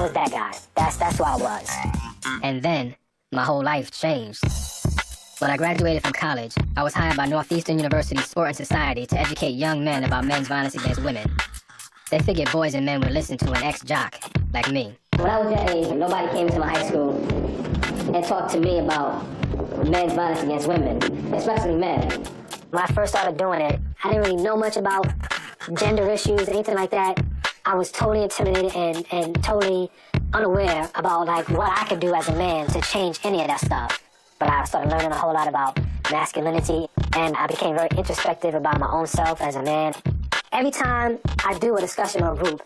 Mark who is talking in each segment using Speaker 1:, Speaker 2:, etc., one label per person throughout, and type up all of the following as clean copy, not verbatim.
Speaker 1: was that guy. That's who I was. And then, my whole life changed. When I graduated from college, I was hired by Northeastern University Sport and Society to educate young men about men's violence against women. They figured boys and men would listen to an ex-jock like me. When I was that age, nobody came to my high school and talked to me about men's violence against women, especially men. When I first started doing it, I didn't really know much about gender issues, anything like that. I was totally intimidated and totally unaware about like what I could do as a man to change any of that stuff. But I started learning a whole lot about masculinity, and I became very introspective about my own self as a man. Every time I do a discussion or a group,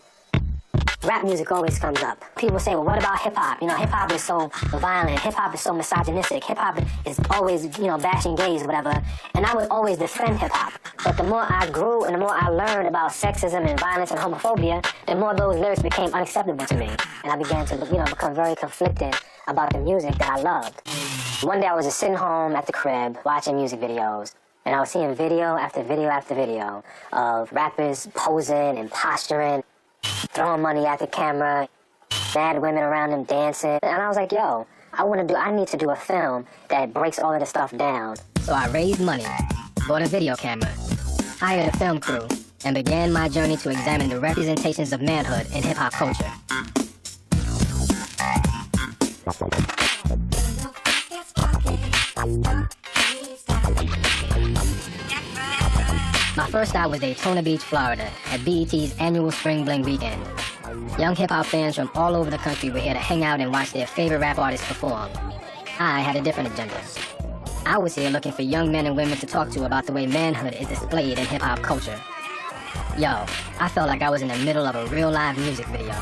Speaker 1: rap music always comes up. People say, well, what about hip-hop? You know, hip-hop is so violent. Hip-hop is so misogynistic. Hip-hop is always, bashing gays or whatever. And I would always defend hip-hop. But the more I grew and the more I learned about sexism and violence and homophobia, the more those lyrics became unacceptable to me. And I began to, become very conflicted about the music that I loved. One day I was just sitting home at the crib watching music videos. And I was seeing video after video after video of rappers posing and posturing, throwing money at the camera, mad women around them dancing. And I was like, yo, I need to do a film that breaks all of this stuff down. So I raised money, bought a video camera, hired a film crew, and began my journey to examine the representations of manhood in hip-hop culture. My first stop was Daytona Beach, Florida, at BET's annual Spring Bling Weekend. Young hip-hop fans from all over the country were here to hang out and watch their favorite rap artists perform. I had a different agenda. I was here looking for young men and women to talk to about the way manhood is displayed in hip-hop culture. Yo, I felt like I was in the middle of a real live music video.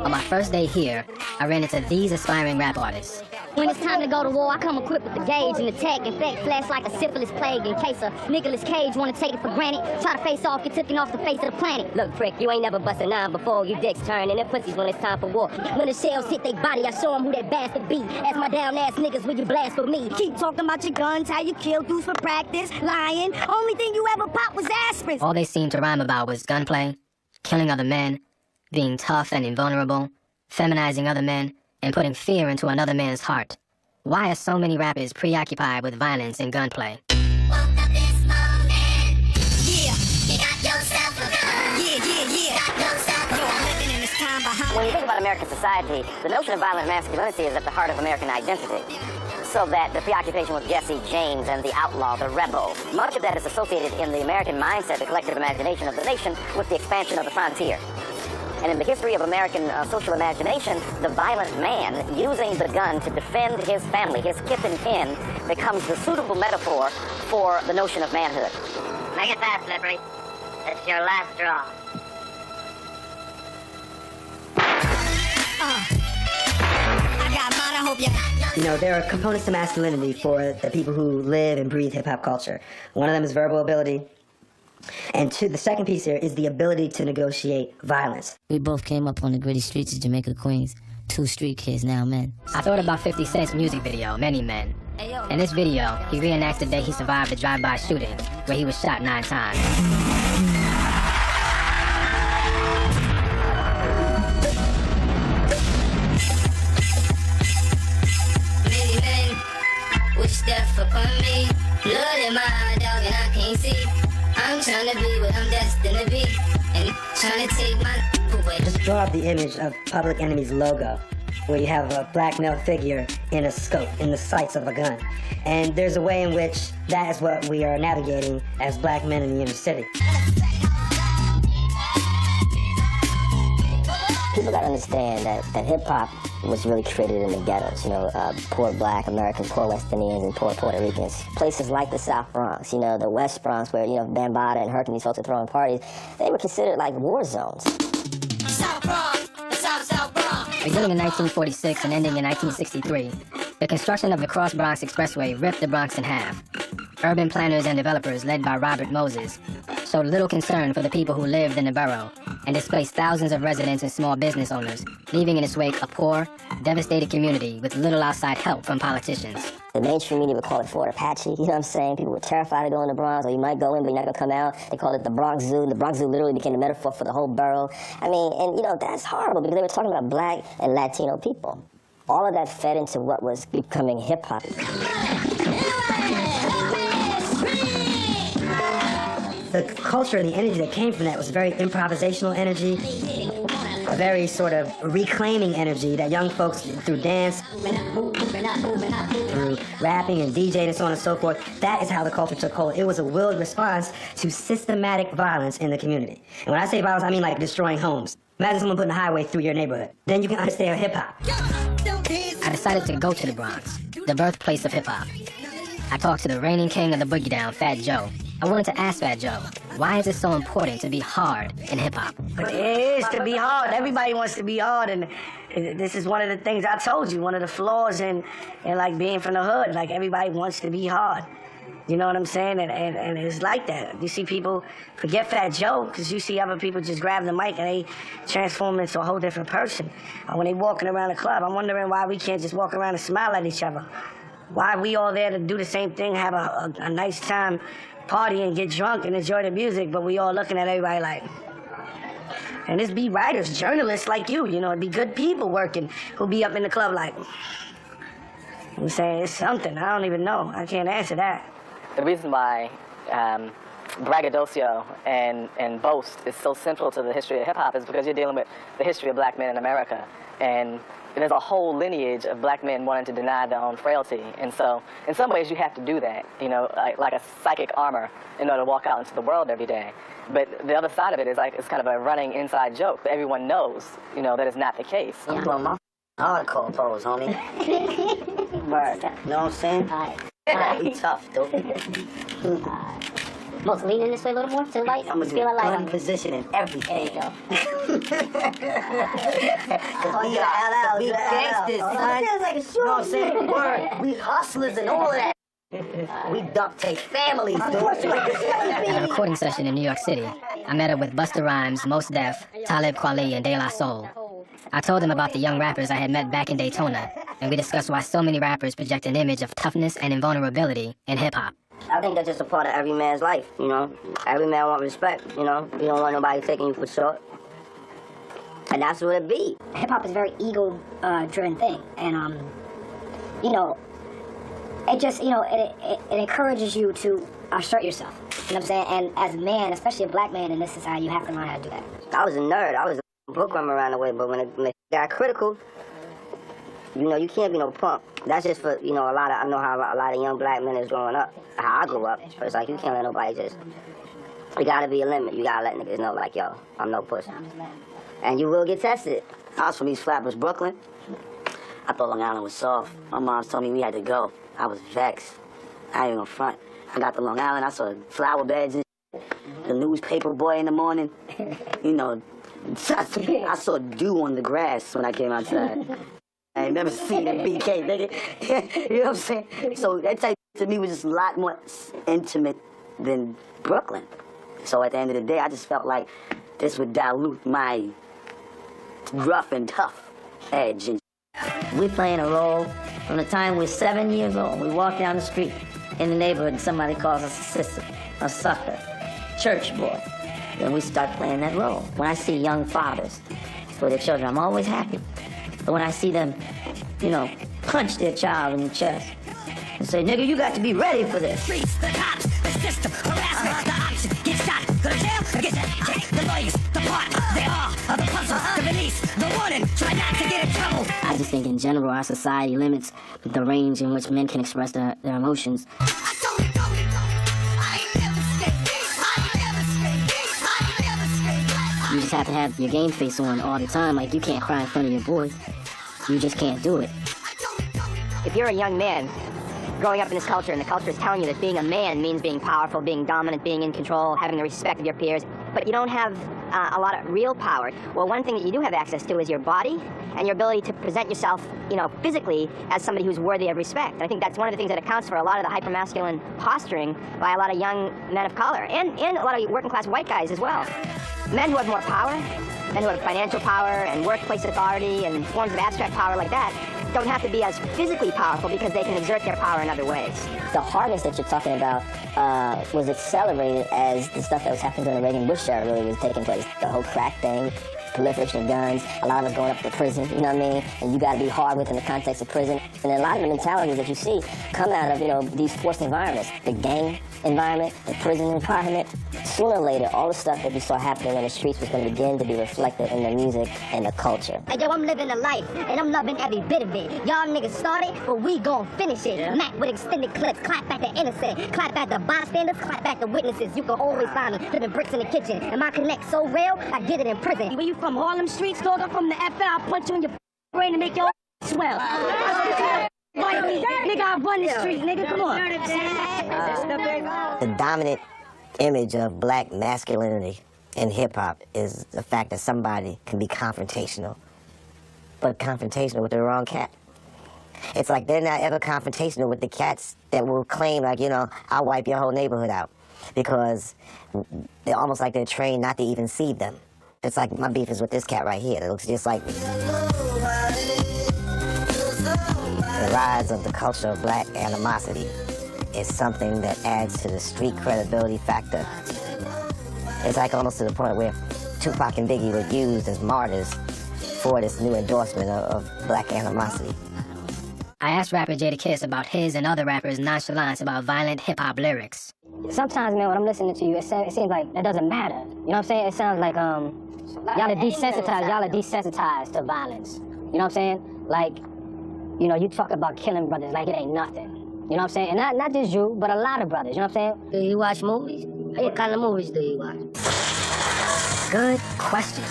Speaker 1: On my first day here, I ran into these aspiring rap artists.
Speaker 2: When it's time to go to war, I come equipped with the gauge and the tech. Infect flash like a syphilis plague in case a Nicolas Cage wanna take it for granted. Try to face off, get taken off the face of the planet. Look, prick, you ain't never busted nine before. You dicks turn and them pussies when it's time for war. When the shells hit they body, I show them who that bastard be. Ask my down ass niggas will you blast for me. Keep talking about your guns, how you kill dudes for practice. Lying, only thing you ever popped was aspirin.
Speaker 1: All they seemed to rhyme about was gunplay, killing other men, being tough and invulnerable, feminizing other men, and putting fear into another man's heart. Why are so many rappers preoccupied with violence and gunplay?
Speaker 3: Woke up this morning. Yeah, you got yourself a gun. Yeah. Got yourself a gun. Living in this time behind.
Speaker 4: When you think about American society, the notion of violent masculinity is at the heart of American identity. So that the preoccupation with Jesse James and the outlaw, the rebel, much of that is associated in the American mindset, the collective imagination of the nation, with the expansion of the frontier. And in the history of American social imagination, the violent man using the gun to defend his family, his kith and kin, becomes the suitable metaphor for the notion of manhood.
Speaker 3: Make it fast, Slippery. It's your last draw. I got mine, I hope you...
Speaker 5: There are components to masculinity for the people who live and breathe hip-hop culture. One of them is verbal ability. And the second piece here is the ability to negotiate violence.
Speaker 6: We both came up on the gritty streets of Jamaica, Queens. Two street kids, now men.
Speaker 1: I thought about 50 Cent's music video, Many Men. In this video, he reenacts the day he survived a drive-by shooting, where he was shot 9 times.
Speaker 3: Many men wish death upon me. Blood in my eye, dog, and I can't see. I'm trying to be what I'm destined to be, and trying to take my away.
Speaker 5: Just draw up the image of Public Enemy's logo, where you have a black male figure in a scope, in the sights of a gun. And there's a way in which that is what we are navigating as black men in the inner city.
Speaker 4: People gotta understand that hip-hop was really created in the ghettos, poor black Americans, poor West Indians, and poor Puerto Ricans. Places like the South Bronx, the West Bronx, where, Bambaataa and Herc and these folks are throwing parties, they were considered like war zones.
Speaker 3: South Bronx, the South Bronx.
Speaker 1: Beginning in 1946 and ending in 1963, the construction of the Cross Bronx Expressway ripped the Bronx in half. Urban planners and developers led by Robert Moses showed little concern for the people who lived in the borough and displaced thousands of residents and small business owners, leaving in its wake a poor, devastated community with little outside help from politicians.
Speaker 4: The mainstream media would call it Fort Apache, you know what I'm saying? People were terrified to go in the Bronx, or you might go in, but you're not gonna come out. They called it the Bronx Zoo. The Bronx Zoo literally became the metaphor for the whole borough. I mean, and you know, that's horrible because they were talking about black and Latino people. All of that fed into what was becoming hip hop.
Speaker 5: The culture and the energy that came from that was very improvisational energy, a very sort of reclaiming energy that young folks, through dance, through rapping and DJing and so on and so forth, that is how the culture took hold. It was a willed response to systematic violence in the community. And when I say violence, I mean like destroying homes. Imagine someone putting a highway through your neighborhood. Then you can understand hip-hop.
Speaker 1: I decided to go to the Bronx, the birthplace of hip-hop. I talked to the reigning king of the boogie down, Fat Joe. I wanted to ask Fat Joe, why is it so important to be hard in hip-hop?
Speaker 7: But it is to be hard. Everybody wants to be hard, and this is one of the things I told you, one of the flaws in like being from the hood. Like everybody wants to be hard. You know what I'm saying? And it's like that. You see people forget Fat Joe because you see other people just grab the mic and they transform into a whole different person. When they walking around the club, I'm wondering why we can't just walk around and smile at each other. Why we all there to do the same thing, have a nice time, party and get drunk and enjoy the music, but we all looking at everybody like, and this be writers, journalists like you know, it'd be good people working who'll be up in the club like, I'm saying it's something, I don't even know, I can't answer that.
Speaker 8: The reason why braggadocio and boast is so central to the history of hip-hop is because you're dealing with the history of black men in America. And there's a whole lineage of black men wanting to deny their own frailty. And so, in some ways, you have to do that, you know, like a psychic armor in order to walk out into the world every day. But the other side of it is like, it's kind of a running inside joke that everyone knows, you know, that is not the case.
Speaker 7: I'm doing my hardcore pose, homie. Word. You know what I'm saying? We tough, dude.
Speaker 2: Most lean in this way a little more to the light.
Speaker 7: I'm gonna do gun position and everything.
Speaker 2: There you go.
Speaker 7: We gangsters, son. You know what I'm saying? Word. We hustlers and all of that. We duct tape families, dude.
Speaker 1: At a recording session in New York City, I met up with Busta Rhymes, Mos Def, Talib Kweli, and De La Soul. I told them about the young rappers I had met back in Daytona, and we discussed why so many rappers project an image of toughness and invulnerability in hip-hop.
Speaker 4: I think that's just a part of every man's life, you know? Every man wants respect, you know? You don't want nobody taking you for short. And that's what it be.
Speaker 2: Hip-hop is a very ego-driven thing, and, you know, it just, you know, it encourages you to assert yourself, you know what I'm saying? And as a man, especially a black man in this society, you have to learn how to do that.
Speaker 4: I was a nerd. I was a bookworm around the way, but when it got critical, you know, you can't be no punk. That's just for, you know, I know how a lot of young black men is growing up, how I grew up. So it's like, you can't let nobody just, you gotta be a limit. You gotta let niggas know, like, yo, I'm no pussy. And you will get tested.
Speaker 7: I was from East Flatbush, Brooklyn. I thought Long Island was soft. My mom told me we had to go. I was vexed. I ain't gonna front. I got to Long Island, I saw flower beds and the newspaper boy in the morning. You know, I saw dew on the grass when I came outside. I ain't never seen a BK, nigga. You know what I'm saying? So that type to me was just a lot more intimate than Brooklyn. So at the end of the day, I just felt like this would dilute my rough and tough edge.
Speaker 9: We're playing a role from the time we're 7 years old. We walk down the street in the neighborhood and somebody calls us a sister, a sucker, church boy. Then we start playing that role. When I see young fathers for their children, I'm always happy. But when I see them, you know, punch their child in the chest and say, nigga, you got to be ready for this.
Speaker 10: Streets, the cops, the system, harassment, the option, get shot, go to jail, or get that, the lawyers, the part, they are the puzzle, the release, the warning, try not to get in trouble.
Speaker 6: I just think in general our society limits the range in which men can express their emotions. You just have to have your game face on all the time. Like, you can't cry in front of your boys. You just can't do it.
Speaker 4: If you're a young man growing up in this culture, and the culture is telling you that being a man means being powerful, being dominant, being in control, having the respect of your peers, but you don't have
Speaker 2: a lot of real power. Well, one thing that you do have access to is your body and your ability to present yourself, physically as somebody who's worthy of respect. And I think that's one of the things that accounts for a lot of the hypermasculine posturing by a lot of young men of color and a lot of working class white guys as well. Men who have more power, men who have financial power and workplace authority and forms of abstract power like that, don't have to be as physically powerful because they can exert their power in other ways.
Speaker 4: The hardness that you're talking about was accelerated as the stuff that was happening during the Reagan-Bush era really was taking place. The whole crack thing, proliferation of guns, a lot of us going up to prison, you know what I mean? And you got to be hard within the context of prison. And a lot of the mentalities that you see come out of, these forced environments. The gang environment, the prison environment. Sooner or later, all the stuff that we saw happening on the streets was going to begin to be reflected in the music and the culture.
Speaker 2: Hey, yo, I'm living a life, and I'm loving every bit of it. Y'all niggas started, but we gon' finish it. Yeah. Mac with extended clips, clap at the innocent, clap at the bystanders, clap at the witnesses. You can always find me flipping bricks in the kitchen. And my connect so real, I get it in prison. When you from Harlem streets, dog, I'm from the FL, I'll punch you in your brain and make your swell. Fight me, nigga, I run the street, nigga, come on.
Speaker 4: The dominant image of black masculinity in hip-hop is the fact that somebody can be confrontational, but confrontational with the wrong cat. It's like they're not ever confrontational with the cats that will claim, like, I'll wipe your whole neighborhood out, because they're almost like they're trained not to even see them. It's like my beef is with this cat right here that looks just like me. The rise of the culture of black animosity is something that adds to the street credibility factor. It's like almost to the point where Tupac and Biggie were used as martyrs for this new endorsement of black animosity.
Speaker 1: I asked rapper Jadakiss about his and other rappers' nonchalance about violent hip-hop lyrics.
Speaker 2: Sometimes, man, when I'm listening to you, it seems like it doesn't matter. You know what I'm saying? It sounds like y'all are desensitized to violence. You know what I'm saying? Like, you talk about killing brothers like it ain't nothing. You know what I'm saying? And not just you, but a lot of brothers. You know what I'm saying?
Speaker 6: Do you watch movies? What kind of movies do you watch?
Speaker 1: Good question.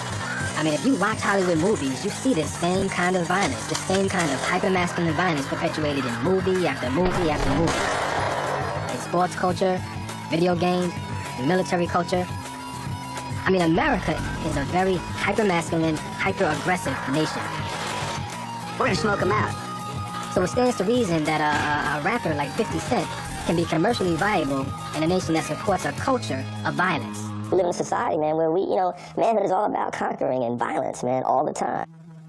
Speaker 1: I mean, if you watch Hollywood movies, you see the same kind of violence, the same kind of hyper-masculine violence perpetuated in movie after movie after movie. In sports culture, video games, military culture. I mean, America is a very hyper-masculine, hyper-aggressive nation.
Speaker 6: We're gonna smoke them out.
Speaker 1: So it stands to reason that a rapper like 50 Cent can be commercially viable in a nation that supports a culture of violence.
Speaker 4: We live in a society, man, where manhood is all about conquering and violence, man, all the time.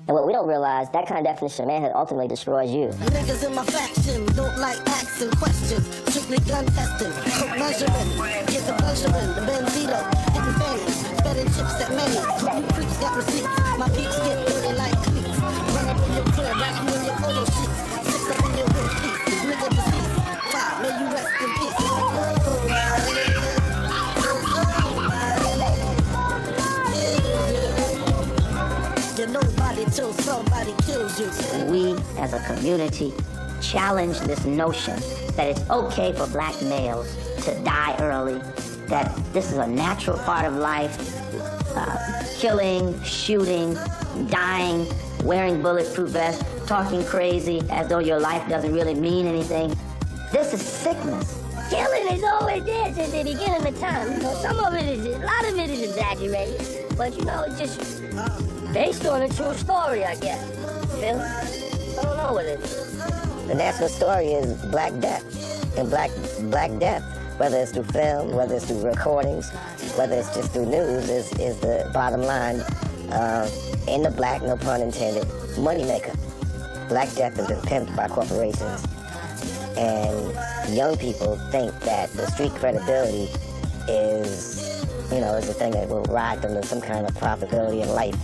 Speaker 4: And what we don't realize, that kind of definition of manhood ultimately destroys you.
Speaker 10: Niggas in my faction don't like asking questions. Strictly gun testing, coke measuring, get the pleasure in, the Benzito, hitting fannies, betting chips at many. You creeps got receipts, my peeps get dirty like cleats. Run up in your crib, wrap you in your polo sheets. Six up in your real piece, nigga deceased. Five, may you rest in peace. Nobody till somebody kills you.
Speaker 9: We, as a community, challenge this notion that it's okay for black males to die early, that this is a natural part of life. Killing, shooting, dying, wearing bulletproof vests, talking crazy as though your life doesn't really mean anything. This is sickness.
Speaker 2: Killing is always there since the beginning of time. A lot of it is exaggerated, but it's just based on a true story, I guess. Feel me? I don't know what it is.
Speaker 4: The national story is Black Death. And black death, whether it's through film, whether it's through recordings, whether it's just through news, is the bottom line in the black, no pun intended, moneymaker. Black death has been pimped by corporations. And young people think that the street credibility is the thing that will ride them to some kind of profitability in life.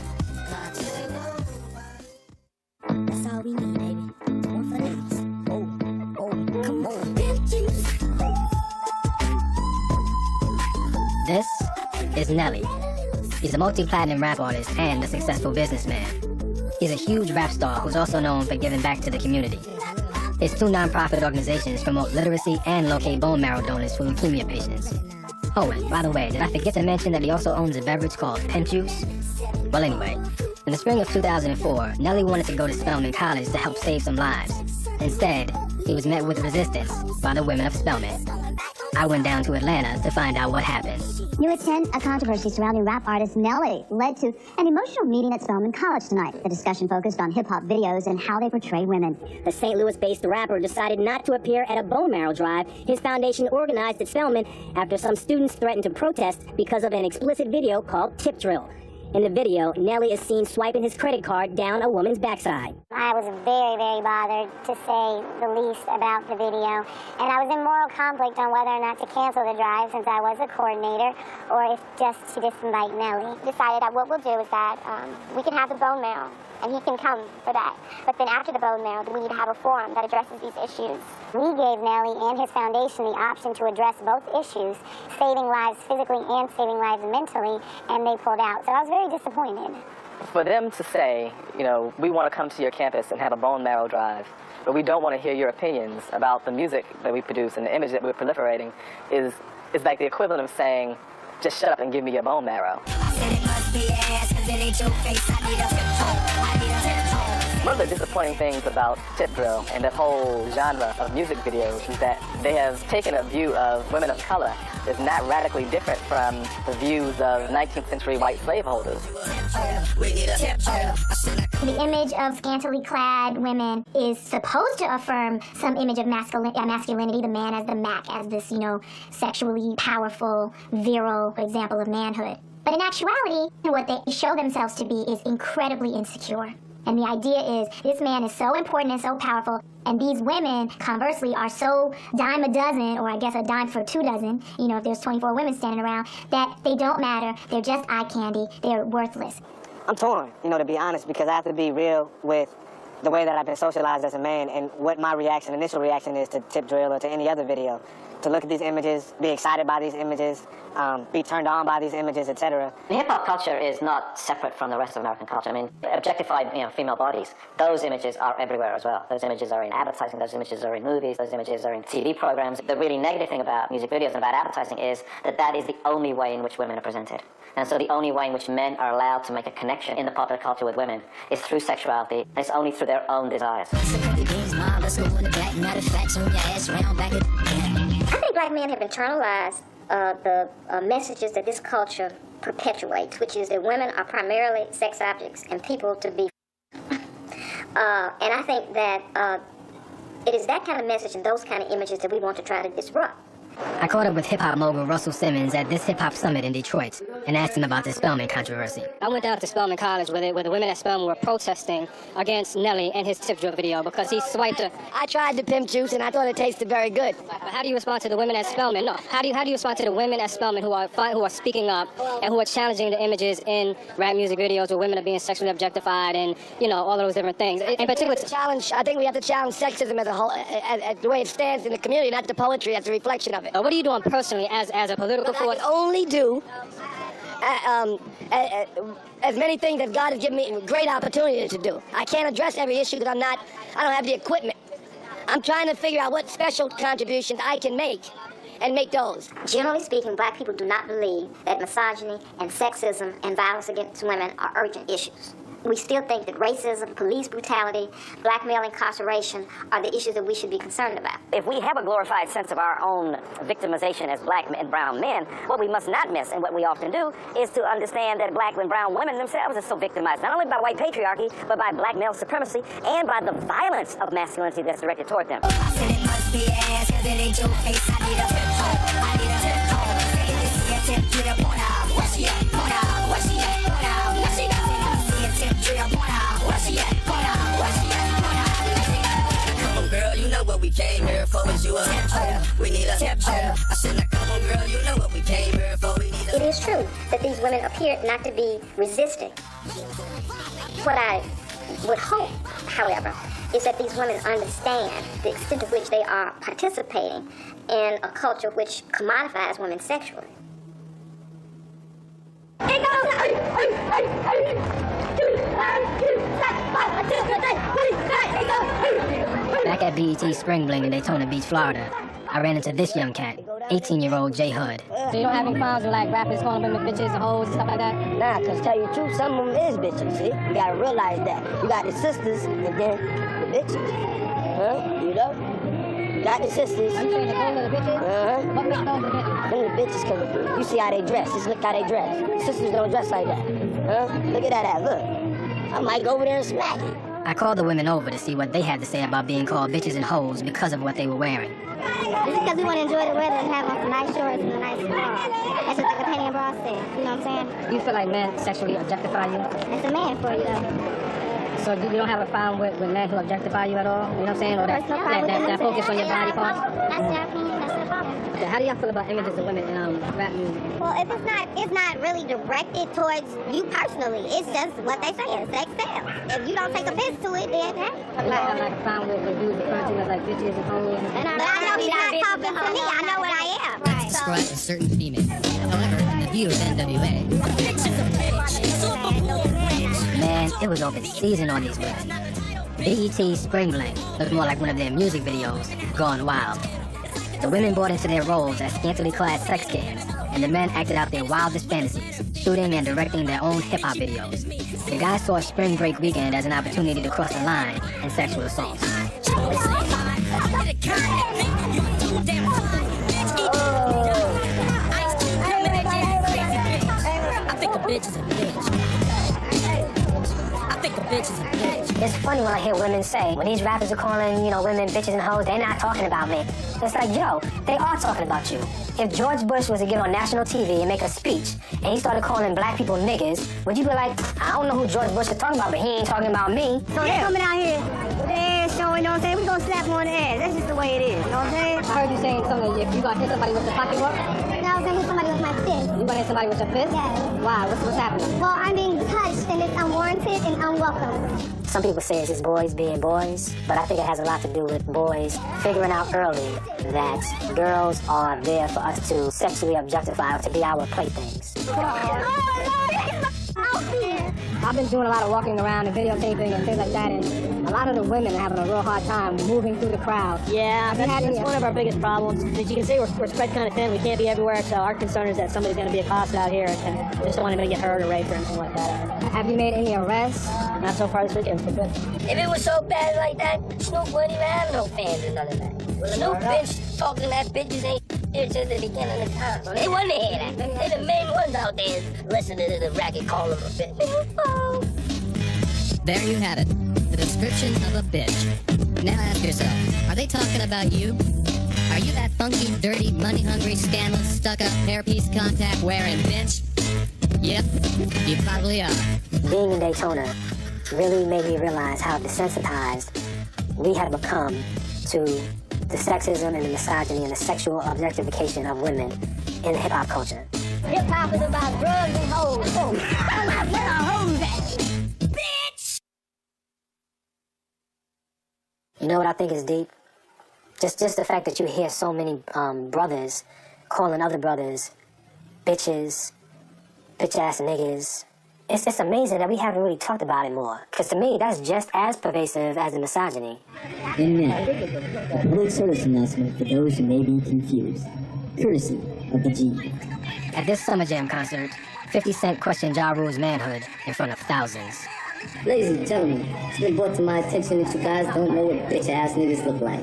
Speaker 10: That's all we need, baby. One for these. Come on.
Speaker 1: This is Nelly. He's a multi-platinum rap artist and a successful businessman. He's a huge rap star who's also known for giving back to the community. His 2 nonprofit organizations promote literacy and locate bone marrow donors for leukemia patients. Oh, and by the way, did I forget to mention that he also owns a beverage called Pimp Juice? Well, anyway, in the spring of 2004, Nelly wanted to go to Spelman College to help save some lives. Instead, he was met with resistance by the women of Spelman. I went down to Atlanta to find out what happened.
Speaker 11: News 10, a controversy surrounding rap artist Nelly led to an emotional meeting at Spelman College tonight. The discussion focused on hip-hop videos and how they portray women.
Speaker 2: The St. Louis-based rapper decided not to appear at a bone marrow drive his foundation organized at Spelman after some students threatened to protest because of an explicit video called Tip Drill. In the video, Nelly is seen swiping his credit card down a woman's backside.
Speaker 11: I was very, very bothered, to say the least, about the video. And I was in moral conflict on whether or not to cancel the drive since I was a coordinator, or if just to disinvite Nelly. Decided that what we'll do is that we can have the bone marrow, and he can come for that. But then after the bone marrow, we need to have a forum that addresses these issues. We gave Nelly and his foundation the option to address both issues, saving lives physically and saving lives mentally, and they pulled out. So I was very disappointed.
Speaker 8: For them to say, you know, we want to come to your campus and have a bone marrow drive, but we don't want to hear your opinions about the music that we produce and the image that we're proliferating is like the equivalent of saying, just shut up and give me your bone marrow. One of the disappointing things about Tip Drill and that whole genre of music videos is that they have taken a view of women of color that's not radically different from the views of 19th century white slaveholders.
Speaker 11: The image of scantily clad women is supposed to affirm some image of masculinity, the man as the Mac, as this, you know, sexually powerful, virile example of manhood. But in actuality, what they show themselves to be is incredibly insecure. And the idea is, this man is so important and so powerful, and these women, conversely, are so dime a dozen, or I guess a dime for 2 dozen, you know, if there's 24 women standing around, that they don't matter, they're just eye candy, they're worthless.
Speaker 12: I'm torn, you know, to be honest, because I have to be real with the way that I've been socialized as a man and what my initial reaction is to Tip Drill or to any other video. To look at these images, be excited by these images, be turned on by these images, etc.
Speaker 4: Hip-hop culture is not separate from the rest of American culture. I mean, objectified, female bodies, those images are everywhere as well. Those images are in advertising, those images are in movies, those images are in TV programs. The really negative thing about music videos and about advertising is that that is the only way in which women are presented. And so the only way in which men are allowed to make a connection in the popular culture with women is through sexuality. It's only through their own desires.
Speaker 11: I think black men have internalized the messages that this culture perpetuates, which is that women are primarily sex objects and people to be and I think that it is that kind of message and those kind of images that we want to try to disrupt.
Speaker 1: I caught up with hip-hop mogul Russell Simmons at this hip-hop summit in Detroit and asked him about the Spelman controversy.
Speaker 2: I went down to Spelman College where the women at Spelman were protesting against Nelly and his Tip Drill video because he swiped her.
Speaker 7: I tried the pimp juice and I thought it tasted very good.
Speaker 2: But how do you respond to the women at Spelman? No, how do you respond to the women at Spelman who are speaking up and who are challenging the images in rap music videos where women are being sexually objectified and, you know, all of those different things? In particular,
Speaker 7: I think we have to challenge sexism as a whole, as the way it stands in the community, not the poetry as a reflection of it.
Speaker 2: What are you doing personally as a political force?
Speaker 7: I can only do as many things that God has given me great opportunity to do. I can't address every issue because I don't have the equipment. I'm trying to figure out what special contributions I can make and make those.
Speaker 11: Generally speaking, black people do not believe that misogyny and sexism and violence against women are urgent issues. We still think that racism, police brutality, black male incarceration are the issues that we should be concerned about.
Speaker 4: If we have a glorified sense of our own victimization as black and brown men, what we must not miss, and what we often do, is to understand that black and brown women themselves are so victimized, not only by white patriarchy, but by black male supremacy and by the violence of masculinity that's directed toward them.
Speaker 13: Come on, girl, you know what we came here for. Is you a we need a I said, come on, girl, you know what we came here for.
Speaker 11: It is true that these women appear not to be resisting. What I would hope, however, is that these women understand the extent to which they are participating in a culture which commodifies women sexually.
Speaker 1: Back at BET Spring Bling in Daytona Beach, Florida, I ran into this young cat, 18-year-old J Hood.
Speaker 2: So you don't have any problems with like rappers calling women bitches and hoes and stuff like that?
Speaker 9: Nah, cause tell you the truth, some of them is bitches, see? You gotta realize that. You got the sisters and then the bitches. Huh? You know? got the sisters.
Speaker 2: Are you saying the gold of the bitches?
Speaker 9: Uh-huh.
Speaker 2: What makes those the bitches?
Speaker 9: Them the bitches, cause you see how they dress. Just look how they dress. Sisters don't dress like that. Huh? Look at that ass, look. I might go over there and smack it.
Speaker 1: I called the women over to see what they had to say about being called bitches and hoes because of what they were wearing.
Speaker 11: Just because we want to enjoy the weather and have on some nice shorts and a nice bra. That's just like a penny and bra said. You know what I'm saying?
Speaker 2: Do you feel like men sexually objectify you?
Speaker 11: That's a man for you, though.
Speaker 2: So you don't have a problem with men who objectify you at all? You know what I'm saying? Or that focus on your body parts?
Speaker 11: That's their opinion. That's their problem.
Speaker 2: Okay, how do y'all feel about images of women in rap music?
Speaker 11: Well, if it's not really directed towards you personally. It's just what they say. Sex sells. If you don't take offense to it, then hey.
Speaker 2: You don't have like a problem with dudes referring to you as like bitches and hoes?
Speaker 11: But I know he's not talking to me. I know what I am.
Speaker 1: Let's describe a certain female. However, in the view of NWA, man, it was open season on these women. BET Spring Bling looked more like one of their music videos, Gone Wild. The women bought into their roles as scantily clad sex kings, and the men acted out their wildest fantasies, shooting and directing their own hip-hop videos. The guys saw Spring Break Weekend as an opportunity to cross the line in sexual assault.
Speaker 14: It's funny when I hear women say, when these rappers are calling, women bitches and hoes, they're not talking about me. It's like, yo, they are talking about you. If George Bush was to get on national TV and make a speech, and he started calling black people niggas, would you be like, I don't know who George Bush is talking about, but he ain't talking about me?
Speaker 2: So they're coming out here with their ass showing, you know what I'm saying? We're gonna slap them on the ass. That's just the way it is, you know what I'm saying? I heard you saying something, if you gonna hit somebody with the pocketbook?
Speaker 11: No, I was gonna hit somebody with my fist.
Speaker 2: You gonna hit somebody with your fist?
Speaker 11: Yes.
Speaker 2: Why? What's happening?
Speaker 11: Well, I'm being touched and it's unwarranted and unwelcome.
Speaker 14: Some people say it's just boys being boys, but I think it has a lot to do with boys figuring out early that girls are there for us to sexually objectify or to be our playthings.
Speaker 2: I've been doing a lot of walking around and videotaping and things like that, and a lot of the women are having a real hard time moving through the crowd.
Speaker 9: Yeah, that's one of our biggest problems. As you can see, we're spread kind of thin. We can't be everywhere, so our concern is that somebody's going to be accosted out here, and we just don't want anybody to get hurt or raped or anything like that.
Speaker 2: Have you made any arrests?
Speaker 9: Not so far this weekend, but good.
Speaker 14: If it was so bad like that, Snoop wouldn't even have no fans or none of that. Snoop bitch talking that bitches ain't here since the beginning of time. So they wouldn't hear that. They the main ones out there listening to the racket call them a bitch.
Speaker 1: There you have it, the description of a bitch. Now ask yourself, are they talking about you? Are you that funky, dirty, money-hungry, scandalous, stuck-up, hairpiece contact wearing bitch? Yep, you probably are.
Speaker 14: Being in Daytona really made me realize how desensitized we have become to the sexism and the misogyny and the sexual objectification of women in hip-hop culture.
Speaker 2: Hip-hop is about drugs and hoes. Oh, where are hoes at?
Speaker 14: Bitch! You know what I think is deep? Just the fact that you hear so many brothers calling other brothers bitches, bitch-ass niggas. It's amazing that we haven't really talked about it more. Because to me, that's just as pervasive as the misogyny.
Speaker 6: And now, a public service announcement for those who may be confused. Courtesy of the G.
Speaker 1: At this Summer Jam concert, 50 Cent questioned Ja Rule's manhood in front of thousands.
Speaker 6: Ladies and gentlemen, it's been brought to my attention that you guys don't know what bitch-ass niggas look like.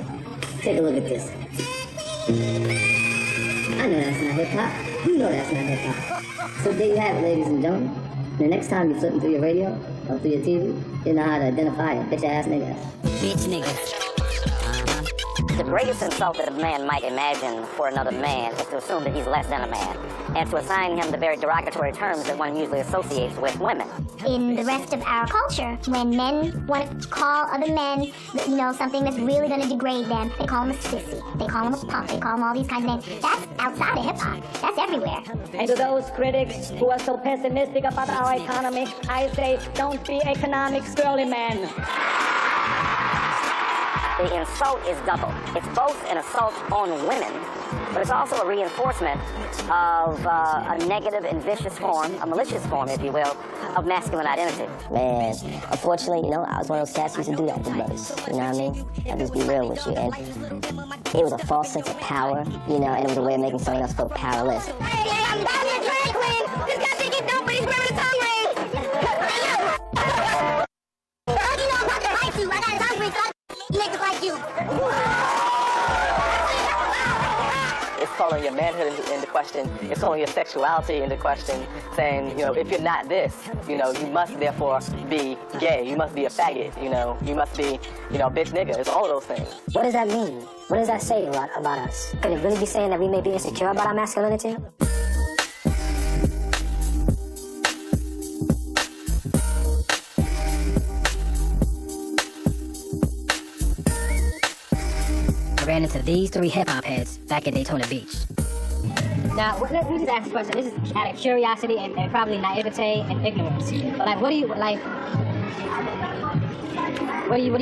Speaker 6: Take a look at this. I know that's not hip-hop. You know that's not hip-hop. So there you have it, ladies and gentlemen. The next time you're flipping through your radio or through your TV, you know how to identify a bitch-ass nigga.
Speaker 1: Bitch nigga.
Speaker 4: The greatest insult that a man might imagine for another man is to assume that he's less than a man, and to assign him the very derogatory terms that one usually associates with women.
Speaker 11: In the rest of our culture, when men want to call other men, something that's really going to degrade them, they call them a sissy, they call them a punk, they call them all these kinds of names. That's outside of hip-hop. That's everywhere.
Speaker 9: And to those critics who are so pessimistic about our economy, I say, don't be economics girly man.
Speaker 4: The insult is double. It's both an assault on women, but it's also a reinforcement of a negative and vicious form, a malicious form, if you will, of masculine identity.
Speaker 14: Man, unfortunately, I was one of those cats who used to do that to brothers. You know what I mean? I'll just be real with you. And it was a false sense of power, and it was a way of making someone else feel powerless.
Speaker 11: Hey, I'm Daniel Drake, man. This guy think he's dope, but he's grabbing the tongue ring. You know I'm about to fight you. I got a tongue ring, so niggas like you.
Speaker 8: question. It's calling your sexuality into question, saying, you know, if you're not this, you know, you must therefore be gay. You must be a faggot. You know, you must be, you know, bitch nigga. It's all of those things.
Speaker 14: What does that mean? What does that say about us? Could it really be saying that we may be insecure about our masculinity? I ran into these 3 hip-hop heads back at Daytona Beach. Now, let me just ask a question. This is out of curiosity and probably naivete and ignorance. But like, what do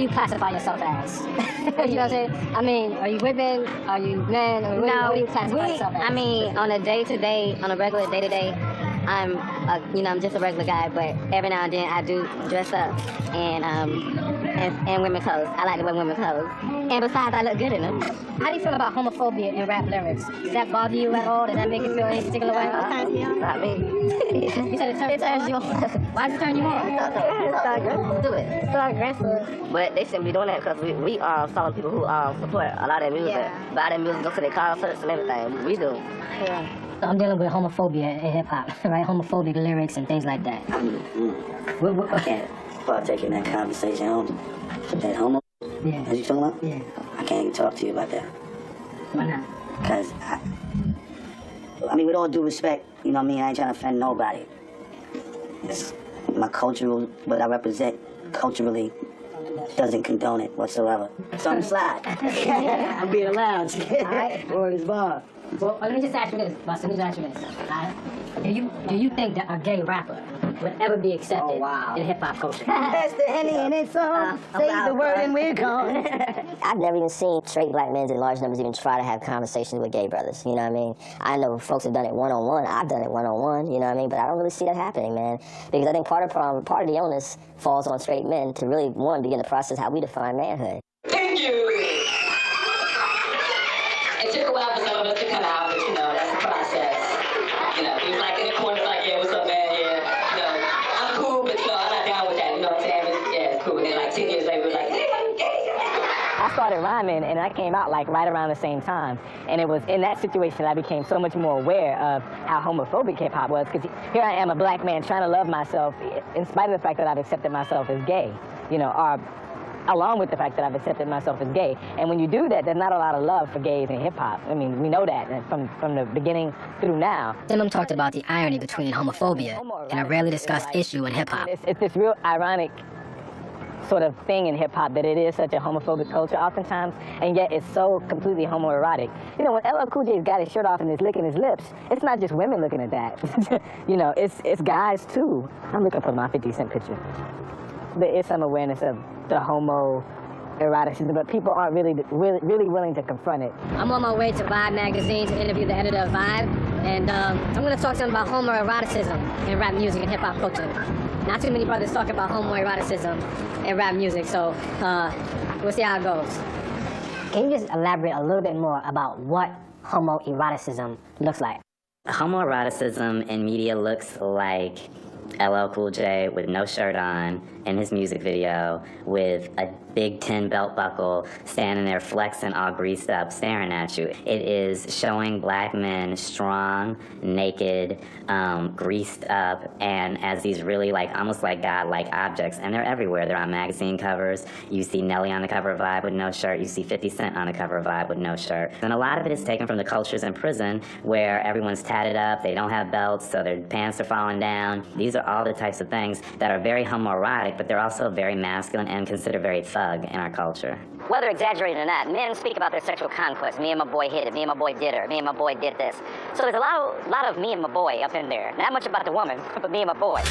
Speaker 14: you classify yourself as? You know what I'm saying? I mean, are you women? Are you men? Or what do you classify yourself as?
Speaker 2: I mean, on a day-to-day, on a regular day-to-day, I'm just a regular guy, but every now and then I do dress up and women's clothes. I like to wear women's clothes. And besides, I look good in them.
Speaker 14: How do you feel about homophobia in rap lyrics? Does that bother you at all? Does that make you feel any particular way?
Speaker 2: Not me.
Speaker 14: You said it turns you on. Why does it turn you on?
Speaker 2: It's not aggressive. Do it. It's not aggressive. But they shouldn't be doing that because we follow people who support a lot of their music. Buy their music, go to their concerts and everything. We do.
Speaker 14: Yeah. I'm dealing with homophobia in hip-hop, right? Homophobic lyrics and things like that.
Speaker 9: I can't partake in that conversation. That homo, as you talking about?
Speaker 14: Yeah.
Speaker 9: I can't even talk to you about that.
Speaker 14: Why not?
Speaker 9: Because, I mean, with all due respect, you know what I mean? I ain't trying to offend nobody. It's my cultural, what I represent culturally doesn't condone it whatsoever. So I'm slide. I'm being allowed. All right. Word is bar.
Speaker 14: Well, let me just ask you this, Buster. Let me just ask you this. Right? Do you think that a gay rapper would ever be accepted in hip-hop culture?
Speaker 9: That's the Henny and it's on. Say the word and we're gone.
Speaker 4: I've never even seen straight black men in large numbers even try to have conversations with gay brothers, you know what I mean? I know folks have done it one-on-one. I've done it one-on-one, you know what I mean? But I don't really see that happening, man. Because I think part of the problem, part of the onus falls on straight men to really, one, begin to process how we define manhood.
Speaker 15: Thank you. It took a while for some of us to come out, but you know, that's the process. You know, he was like in the corner, like, yeah, what's up, man? Yeah, you know, I'm cool, but you know, I'm not down with that. You know what I'm saying? But, yeah, it's cool. And then like 10 years later, we're like, hey, I'm gay.
Speaker 8: I started rhyming, and I came out like right around the same time. And it was in that situation I became so much more aware of how homophobic hip-hop was, because here I am, a black man trying to love myself, in spite of the fact that I've accepted myself as gay, you know, or along with the fact that I've accepted myself as gay. And when you do that, there's not a lot of love for gays in hip-hop. I mean, we know that from the beginning through now.
Speaker 14: Simum talked about the irony between homophobia and a rarely discussed issue in hip-hop.
Speaker 8: It's this real ironic sort of thing in hip-hop that it is such a homophobic culture oftentimes, and yet it's so completely homoerotic. You know, when LL Cool J's got his shirt off and is licking his lips, it's not just women looking at that. You know, it's guys too. I'm looking for my 50 Cent picture. There is some awareness of the homoeroticism, but people aren't really willing to confront it.
Speaker 14: I'm on my way to Vibe magazine to interview the editor of Vibe, and I'm going to talk to him about homoeroticism in rap music and hip-hop culture. Not too many brothers talk about homoeroticism in rap music, so we'll see how it goes. Can you just elaborate a little bit more about what homoeroticism looks like?
Speaker 16: Homoeroticism in media looks like LL Cool J with no shirt on in his music video with a big tin belt buckle standing there flexing all greased up staring at you. It is showing black men strong, naked, greased up, and as these really like almost like godlike objects, and they're everywhere. They're on magazine covers. You see Nelly on the cover of Vibe with no shirt. You see 50 Cent on the cover of Vibe with no shirt. And a lot of it is taken from the cultures in prison where everyone's tatted up, they don't have belts, so their pants are falling down. These are all the types of things that are very homoerotic, but they're also very masculine and considered very thug in our culture.
Speaker 4: Whether exaggerated or not, men speak about their sexual conquest. Me and my boy hit it. Me and my boy did her. Me and my boy did this. So there's a lot of me and my boy up in there. Not much about the woman, but me and my boy.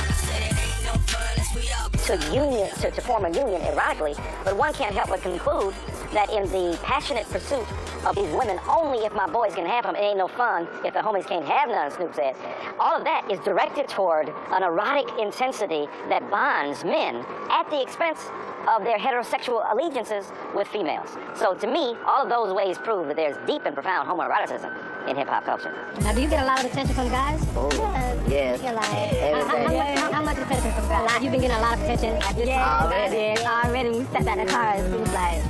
Speaker 4: To form a union erotically, but one can't help but conclude that in the passionate pursuit of these women, only if my boys can have them, it ain't no fun if the homies can't have none, Snoop said. All of that is directed toward an erotic intensity that bonds men at the expense of their heterosexual allegiances with females. So to me, all of those ways prove that there's deep and profound homoeroticism in hip-hop culture.
Speaker 14: Now, do you get a lot of attention from guys?
Speaker 4: Oh, yes.
Speaker 14: How much attention from guys? You've been getting a lot of attention at this point.
Speaker 2: Already. We stepped out of the car and it was like,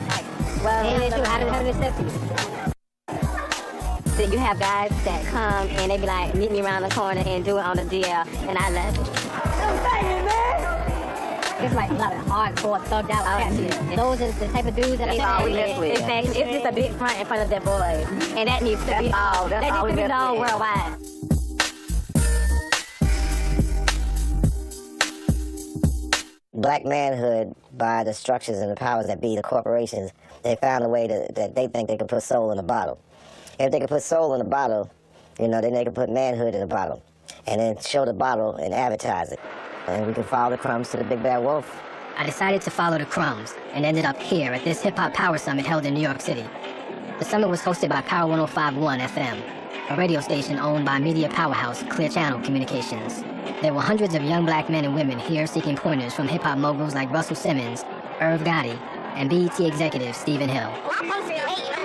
Speaker 2: well,
Speaker 14: how did it step to you?
Speaker 2: you have guys that come and they be like, meet me around the corner and do it on the DL, and I love it. It's like a lot of hardcore, thugged out cats. Those are the type of dudes that I think in fact, it's just a big front in front of their boys. And that needs to be known worldwide.
Speaker 4: Black manhood, by the structures and the powers that be, the corporations, they found a way that they think they can put soul in a bottle. If they can put soul in a bottle, you know, then they can put manhood in a bottle. And then show the bottle and advertise it. And we can follow the crumbs to the big bad wolf.
Speaker 1: I decided to follow the crumbs and ended up here at this hip-hop power summit held in New York City. The summit was hosted by Power 105.1 FM, a radio station owned by media powerhouse Clear Channel Communications. There were hundreds of young black men and women here seeking pointers from hip-hop moguls like Russell Simmons, Irv Gotti, and BET executive Stephen Hill.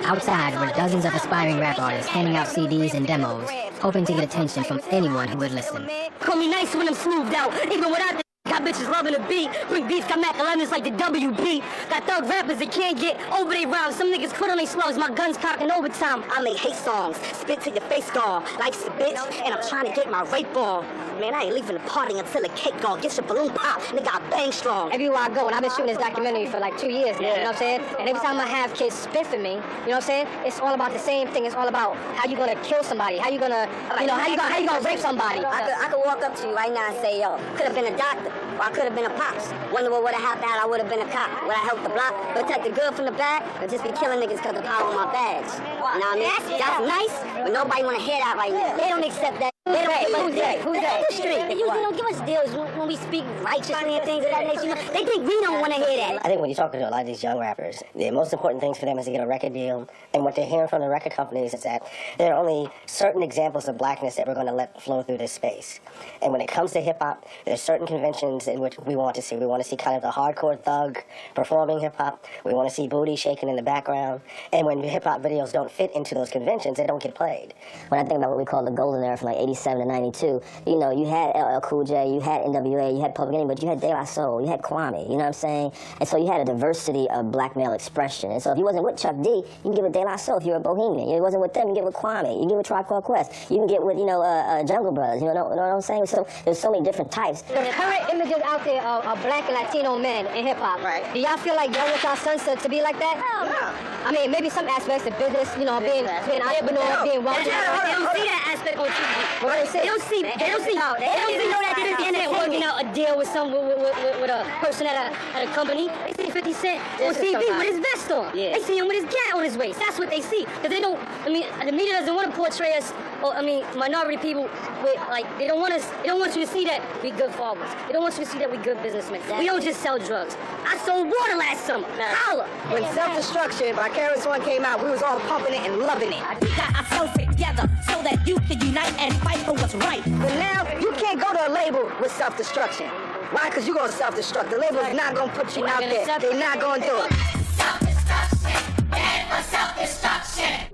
Speaker 1: Outside were dozens of aspiring rap artists handing out CDs and demos, hoping to get attention from anyone who would listen.
Speaker 2: Call me nice when I'm smoothed out, even without the got bitches loving the beat. Bring beats, got Mac 11s like the WB. Got thug rappers that can't get over they rhymes. Some niggas quit on they slugs, my guns cocking overtime. I make hate songs, spit to your face gone. Life's a bitch, and I'm trying to get my rape on. Man, I ain't leaving the party until the cake gone. Get your balloon pop, nigga, I bang strong. Everywhere I go, and I've been shooting this documentary for like 2 years now, you know what I'm saying? And every time I have kids spit for me, you know what I'm saying? It's all about the same thing. It's all about how you gonna kill somebody, how you gonna, you know, how you gonna rape somebody. I could walk up to you right now and say, yo, could have been a doctor, or I could have been a pops. Wonder what would have happened had I would have been a cop. Would I help the block, protect the good from the bad, or just be killing niggas because of the power of my badge? You know what I mean? That's nice, but nobody wanna hear that right now. They don't accept that. They don't. Who's that? Who's that? The street. They usually don't give us deals when we speak righteously and things of that nature. You know, they think we don't want to hear that.
Speaker 4: I think when you're talking to a lot of these young rappers, the most important things for them is to get a record deal. And what they're hearing from the record companies is that there are only certain examples of blackness that we're going to let flow through this space. And when it comes to hip-hop, there's certain conventions in which we want to see. We want to see kind of the hardcore thug performing hip-hop. We want to see booty shaking in the background. And when hip-hop videos don't fit into those conventions, they don't get played.
Speaker 6: When I think about what we call the golden era from like 87 to 92, you know, you had LL Cool J, you had NWA, you had Public Enemy, but you had De La Soul, you had Kwame, you know what I'm saying? And so you had a diversity of black male expression. And so if you wasn't with Chuck D, you can get with De La Soul if you're a bohemian. If you wasn't with them, you can get with Kwame, you can get with Tribe Called Quest, you can get with, you know, Jungle Brothers, you know what I'm saying? So there's so many different types.
Speaker 2: The current images out there of black and Latino men in hip-hop, right? Do y'all feel like y'all want y'all sons to be like that? Hell no. I mean, maybe some aspects of business, you know, being entrepreneur, being wealthy. They don't see that aspect on TV. They don't see know that they didn't working out a deal with a person at a company. They see 50 Cent on TV with his vest on. Yeah. They see him with his gat on his waist. That's what they see. Because they don't, I mean, the media doesn't want to portray us, or, I mean, minority people with, like, they don't want you to see that we good fathers. They don't want you to see that we good businessmen. We don't just sell drugs. I sold water last summer. Holla.
Speaker 7: When Self-Destruction by KRS-One came out, we was all pumping it and loving it.
Speaker 17: We got ourselves together so that you can unite and fight for what's right.
Speaker 7: But now, you can't go to a label with Self-Destruction. Why? Because you're going to self-destruct. The label is not going to put you out there. They're not going to do it.
Speaker 3: Self-destruction, and for self-destruction.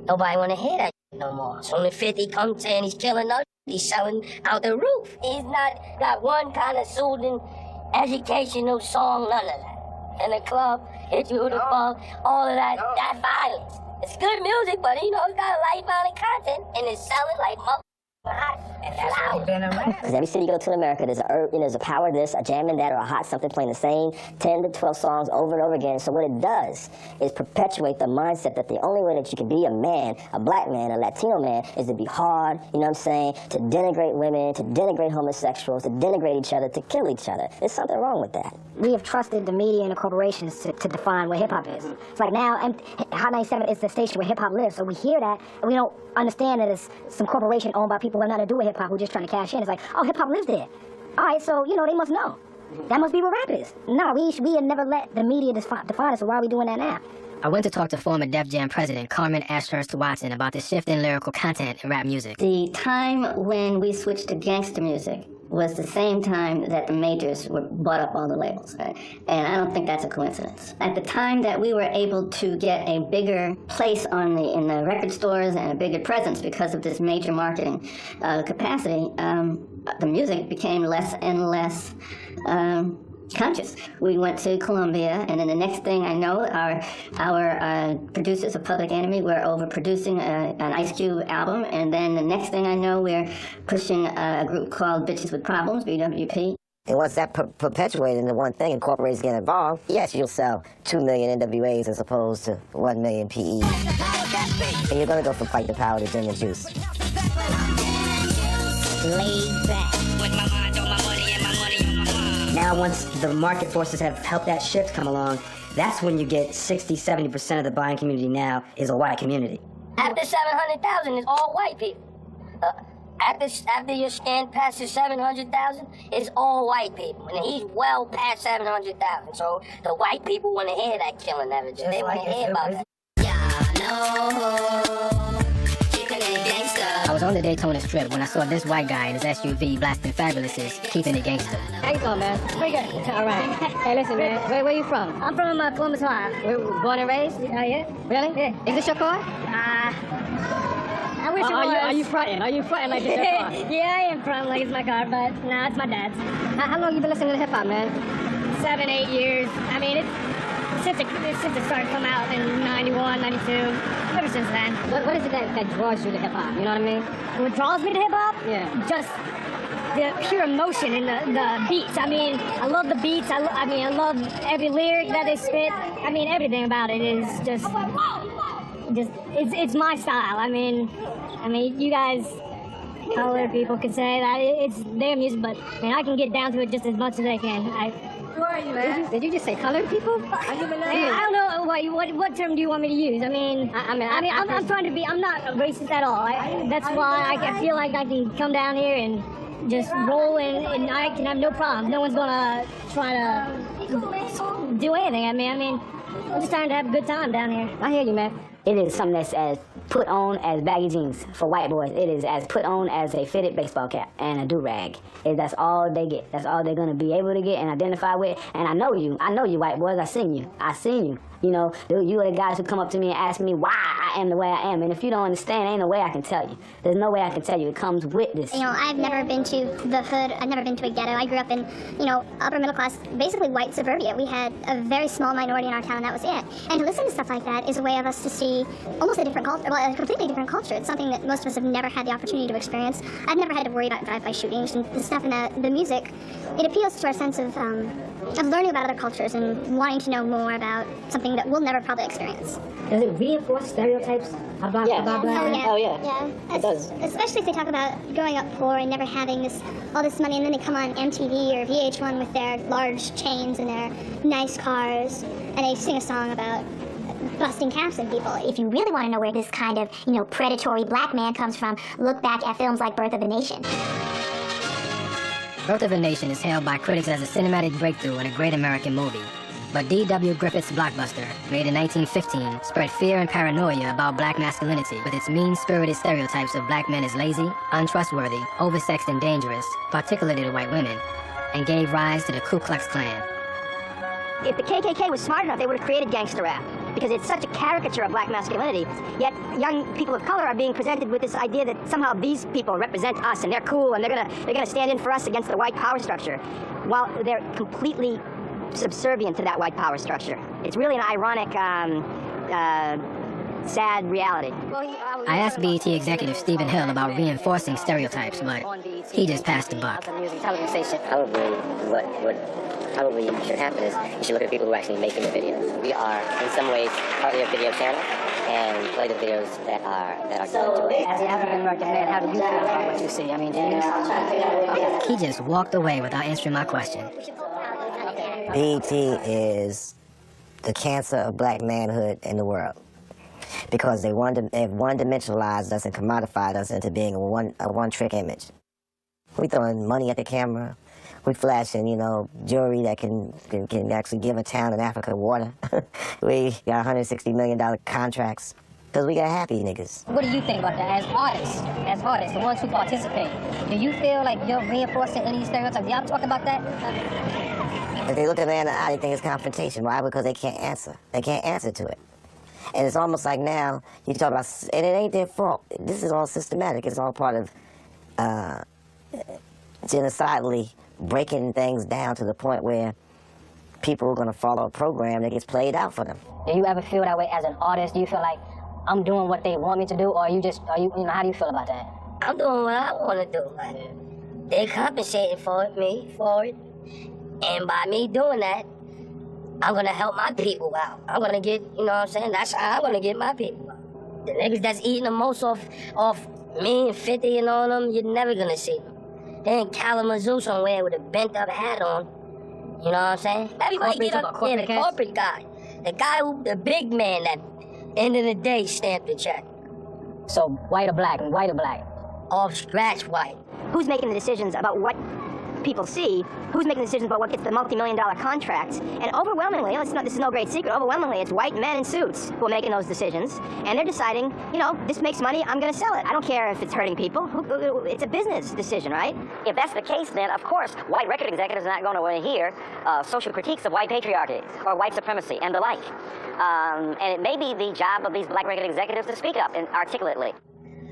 Speaker 2: Nobody want to hear that no more. So when 50 comes and he's killing us, he's selling out the roof. He's not got one kind of soothing, educational song, none of that. In the club, hit you with the ball, all of that violence. It's good music, but you know, it's got a life-bounding content, and it's selling like mother.
Speaker 6: Because every city you go to in America, there's a power this, a jam and that, or a hot something playing the same 10 to 12 songs over and over again. So what it does is perpetuate the mindset that the only way that you can be a man, a black man, a Latino man, is to be hard, you know what I'm saying, to denigrate women, to denigrate homosexuals, to denigrate each other, to kill each other. There's something wrong with that.
Speaker 11: We have trusted the media and the corporations to define what hip-hop is. It's like now, Hot 97 is the station where hip-hop lives, so we hear that, and we don't understand that it's some corporation owned by people who have nothing to do with hip-hop, who are just trying to cash in. It's like, oh, hip-hop lives there. All right, so, you know, they must know. That must be what rap is. No, we had never let the media define us, so why are we doing that now?
Speaker 1: I went to talk to former Def Jam president Carmen Ashurst Watson about the shift in lyrical content in rap music.
Speaker 6: The time when we switched to gangster music was the same time that the majors bought up all the labels, right? And I don't think that's a coincidence. At the time that we were able to get a bigger place in the record stores and a bigger presence because of this major marketing capacity, the music became less and less conscious. We went to Columbia, and then the next thing I know, our producers of Public Enemy were overproducing an Ice Cube album, and then the next thing I know, we're pushing a group called Bitches with Problems, BWP.
Speaker 4: And once that perpetuated into one thing and corporations get involved, yes, you'll sell 2 million NWAs as opposed to 1 million PEs. And you're going to go from fight the power to gin and juice.
Speaker 2: Laid back.
Speaker 5: Now, once the market forces have helped that shift come along, that's when you get 60-70% of the buying community now is a white community.
Speaker 2: After 700,000 is all white people. After you scan past the 700,000, it's all white people. And he's well past 700,000. So the white people want to hear that killing evidence. They want to hear about that.
Speaker 1: I was on the Daytona Strip when I saw this white guy in his SUV blasting Fabulous's Keeping It Gangsta.
Speaker 2: How you doing, man? Pretty good. All right. Hey, listen, man. Where you from? I'm from Columbus, Ohio. Born and raised? Oh, yeah. Really? Yeah. Is this your car? I wish it was. Are you fronting? Are you fronting like it's your car? Yeah, I am fronting like it's my car, but nah, it's my dad's. How long you been listening to hip-hop, man? 7, 8 years. I mean, since it started to come out in 91, 92, ever since then. What is it that draws you to hip-hop? You know what I mean? What draws me to hip-hop? Yeah. Just the pure emotion in the beats. I mean, I love the beats. I love every lyric that they spit. I mean, everything about it is just it's my style. I mean, you guys, colored people can say that it's their music, but I mean, I can get down to it just as much as they can. Who are you, man? Did you just say colored people? I don't know what term do you want me to use? I mean, I'm trying to be. I'm not racist at all. That's why I feel like I can come down here and just roll and I can have no problem. No one's gonna try to do anything. I mean, I'm just trying to have a good time down here. I hear you, man.
Speaker 6: It is something that's as put on as baggy jeans for white boys. It is as put on as a fitted baseball cap and a do-rag. That's all they get. That's all they're going to be able to get and identify with. And I know you white boys. I seen you. You know, you are the guys who come up to me and ask me why I am the way I am. And if you don't understand, ain't no way I can tell you. There's no way I can tell you. It comes with this.
Speaker 11: You know, I've never been to the hood. I've never been to a ghetto. I grew up in, upper middle class, basically white suburbia. We had a very small minority in our town, that was it. And to listen to stuff like that is a way of us to see almost a different culture, well, a completely different culture. It's something that most of us have never had the opportunity to experience. I've never had to worry about drive-by shootings and the stuff in the music. It appeals to our sense of learning about other cultures and wanting to know more about something that we'll never probably experience.
Speaker 6: Does it reinforce stereotypes about black men?
Speaker 11: Oh, yeah. It does. Especially if they talk about growing up poor and never having all this money, and then they come on MTV or VH1 with their large chains and their nice cars, and they sing a song about busting caps in people.
Speaker 14: If you really want to know where this kind of, predatory black man comes from, look back at films like Birth of a Nation.
Speaker 1: Birth of a Nation is hailed by critics as a cinematic breakthrough and a great American movie. But D.W. Griffith's blockbuster, made in 1915, spread fear and paranoia about black masculinity with its mean-spirited stereotypes of black men as lazy, untrustworthy, oversexed and dangerous, particularly to white women, and gave rise to the Ku Klux Klan.
Speaker 2: If the KKK was smart enough, they would have created gangster rap, because it's such a caricature of black masculinity. Yet young people of color are being presented with this idea that somehow these people represent us and they're cool and they're gonna stand in for us against the white power structure, while they're completely subservient to that white power structure. It's really an ironic, sad reality.
Speaker 1: I asked BET executive Stephen Hill about reinforcing stereotypes, but he just passed the buck.
Speaker 4: Probably what should happen is you should look at the people who are actually making the videos. We are, in some ways, partly a video channel, and play the videos that are
Speaker 1: So, as an African-American man, how do you feel about what you see? I mean, do you? He just walked away without answering my question.
Speaker 4: BET is the cancer of black manhood in the world, because they've one-dimensionalized us and commodified us into being a one-trick image. We throwing money at the camera. We flashing, jewelry that can actually give a town in Africa water. We got $160 million contracts because we got happy niggas.
Speaker 2: What do you think about that as artists, the ones who participate? Do you feel like you're reinforcing any stereotypes? Y'all talk about that?
Speaker 4: If they look at a man in the eye, they think it's confrontation. Why? Because they can't answer. They can't answer to it. And it's almost like now, you talk about, and it ain't their fault. This is all systematic. It's all part of genocidally breaking things down to the point where
Speaker 6: people are going to follow a program that gets played out for them.
Speaker 14: Do you ever feel that way as an artist? Do you feel like I'm doing what they want me to do, or are you, how do you feel about that?
Speaker 2: I'm doing what I want to do. Like, they compensating for it. And by me doing that, I'm going to help my people out. I'm going to get, you know what I'm saying? That's how I'm going to get my people out. The niggas that's eating the most off me and 50 and all them, you're never going to see them. They in Kalamazoo somewhere with a bent up hat on. You know what I'm saying? Everybody get up there, the corporate guy. The big man that, end of the day, stamped the check.
Speaker 14: So, white or black?
Speaker 2: All scratch white.
Speaker 18: Who's making the decisions about what people see? Who's making the decisions about what gets the multi-million-dollar contracts? And overwhelmingly, this is no great secret, overwhelmingly it's white men in suits who are making those decisions. And they're deciding, this makes money, I'm going to sell it. I don't care if it's hurting people. It's a business decision, right?
Speaker 4: If that's the case, then, of course, white record executives are not going to want to hear social critiques of white patriarchy or white supremacy and the like. And it may be the job of these black record executives to speak up and articulately.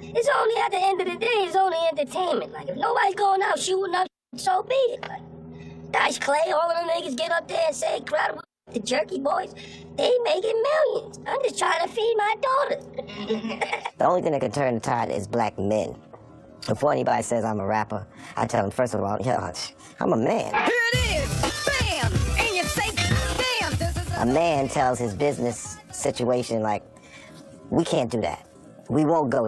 Speaker 2: It's only at the end of the day, it's only entertainment. Like, if nobody's going out shooting up, so be it. Like, Dice Clay, all of them niggas get up there and say incredible. The Jerky Boys, they making millions. I'm just trying to feed my daughter.
Speaker 6: The only thing that can turn the tide is black men. Before anybody says I'm a rapper, I tell them, first of all, I'm a man.
Speaker 17: Here it is, bam, and you say, damn, this is
Speaker 6: A man tells his business situation, like, we can't do that. We won't go